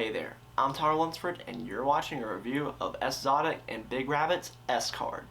Hey there, I'm Tyler Lunsford, and you're watching a review of S-Zotic and Big Rabbit's S-Card.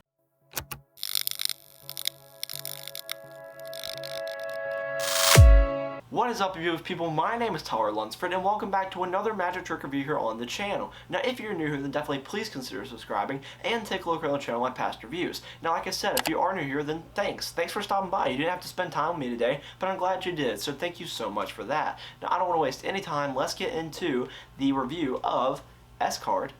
What is up, beautiful people? My name is Tyler Lunsford, and welcome back to another magic trick review here on the channel. Now, if you're new here, then definitely please consider subscribing and take a look around the channel at my past reviews. Now, like I said, if you are new here, then thanks. Thanks for stopping by. You didn't have to spend time with me today, but I'm glad you did, so thank you so much for that. Now, I don't want to waste any time. Let's get into the review of S-Card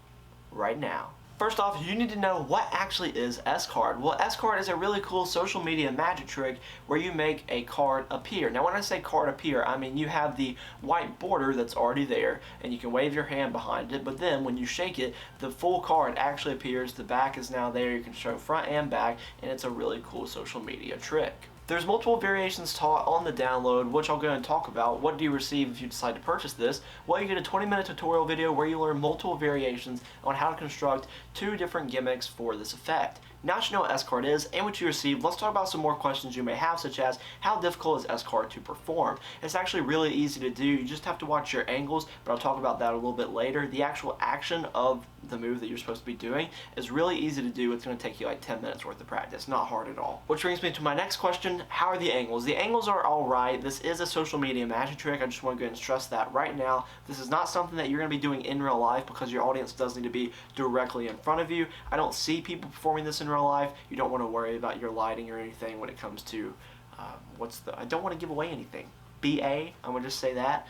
right now. First off, you need to know what actually is S-Card. Well, S-Card is a really cool social media magic trick where you make a card appear. Now, when I say card appear, I mean you have the white border that's already there, and you can wave your hand behind it, but then when you shake it, the full card actually appears. The back is now there. You can show front and back, and it's a really cool social media trick. There's multiple variations taught on the download, which I'll go and talk about. What do you receive if you decide to purchase this? Well, you get a 20-minute tutorial video where you learn multiple variations on how to construct 2 different gimmicks for this effect. Now that you know what S-Card is and what you receive, let's talk about some more questions you may have, such as how difficult is S-Card to perform? It's actually really easy to do. You just have to watch your angles, but I'll talk about that a little bit later. The actual action of the move that you're supposed to be doing is really easy to do. It's going to take you like 10 minutes worth of practice. Not hard at all. Which brings me to my next question. How are the angles? The angles are alright. This is a social media magic trick. I just want to go ahead and stress that right now. This is not something that you're going to be doing in real life because your audience does need to be directly in front of you. I don't see people performing this in real life. You don't want to worry about your lighting or anything when it comes to I don't want to give away anything. BA, I'm going to just say that.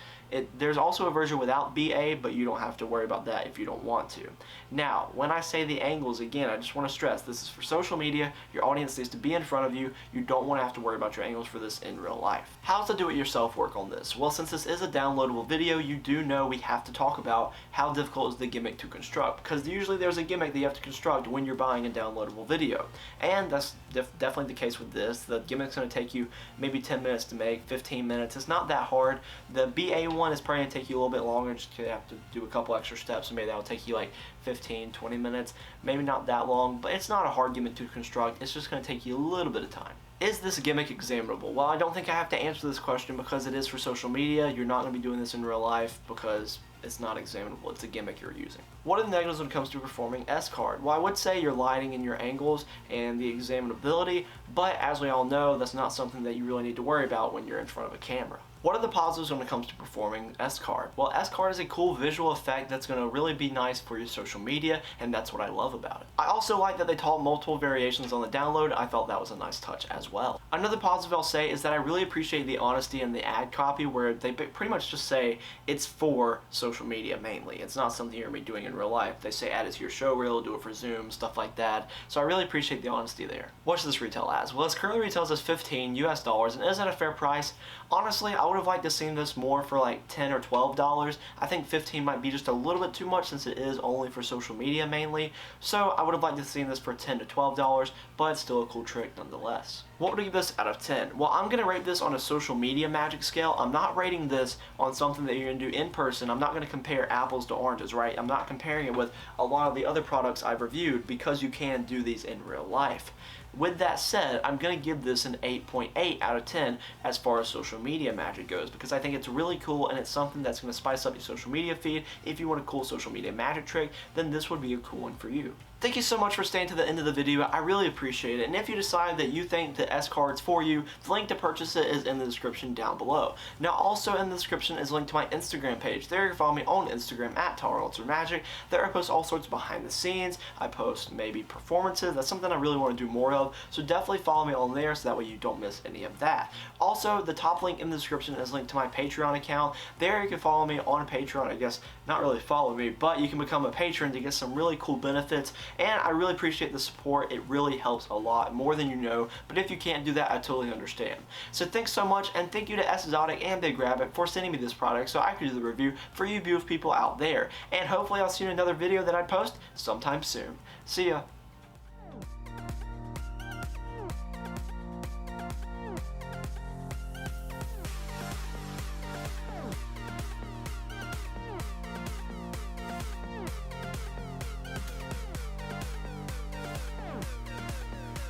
There's also a version without BA, but you don't have to worry about that if you don't want to. Now, when I say the angles, again, I just want to stress, this is for social media. Your audience needs to be in front of you. You don't want to have to worry about your angles for this in real life. How's the do-it-yourself work on this? Well, since this is a downloadable video, you do know we have to talk about how difficult is the gimmick to construct, because usually there's a gimmick that you have to construct when you're buying a downloadable video. And that's definitely the case with this. The gimmick's going to take you maybe 10 minutes to make, 15 minutes. It's not that hard. The BA one is probably going to take you a little bit longer, just because you have to do a couple extra steps, and maybe that'll take you like 15, 20 minutes, maybe not that long, but it's not a hard gimmick to construct. It's just going to take you a little bit of time. Is this gimmick examinable? Well, I don't think I have to answer this question because it is for social media. You're not going to be doing this in real life because it's not examinable. It's a gimmick you're using. What are the negatives when it comes to performing S-Card? Well, I would say your lighting and your angles and the examinability, but as we all know, that's not something that you really need to worry about when you're in front of a camera. What are the positives when it comes to performing S-Card? Well, S-Card is a cool visual effect that's going to really be nice for your social media, and that's what I love about it. I also like that they taught multiple variations on the download. I felt that was a nice touch as well. Another positive I'll say is that I really appreciate the honesty in the ad copy, where they pretty much just say it's for social media mainly. It's not something you're going to be doing in real life. They say add it to your show reel, do it for Zoom, stuff like that. So I really appreciate the honesty there. What does this retail as? Well, this currently retails as $15 US, and is that a fair price? Honestly, I would have liked to see this more for like $10 or $12. I think 15 might be just a little bit too much since it is only for social media mainly. So I would have liked to see this for $10 to $12, but it's still a cool trick nonetheless. What would I give this out of 10? Well, I'm going to rate this on a social media magic scale. I'm not rating this on something that you're going to do in person. I'm not going to compare apples to oranges, right? I'm not comparing it with a lot of the other products I've reviewed because you can do these in real life. With that said, I'm going to give this an 8.8 out of 10 as far as social media magic goes, because I think it's really cool and it's something that's going to spice up your social media feed. If you want a cool social media magic trick, then this would be a cool one for you. Thank you so much for staying to the end of the video. I really appreciate it. And if you decide that you think the S-Card's for you, the link to purchase it is in the description down below. Now, also in the description is a link to my Instagram page. There you can follow me on Instagram at TylerUltraMagic. There I post all sorts of behind the scenes. I post maybe performances. That's something I really want to do more of. So definitely follow me on there so that way you don't miss any of that. Also, the top link in the description is a link to my Patreon account. There you can follow me on Patreon. I guess not really follow me, but you can become a patron to get some really cool benefits. And I really appreciate the support. It really helps a lot, more than you know. But if you can't do that, I totally understand. So thanks so much, and thank you to S-Zotic and Big Rabbit for sending me this product so I could do the review for you beautiful people out there. And hopefully I'll see you in another video that I post sometime soon. See ya.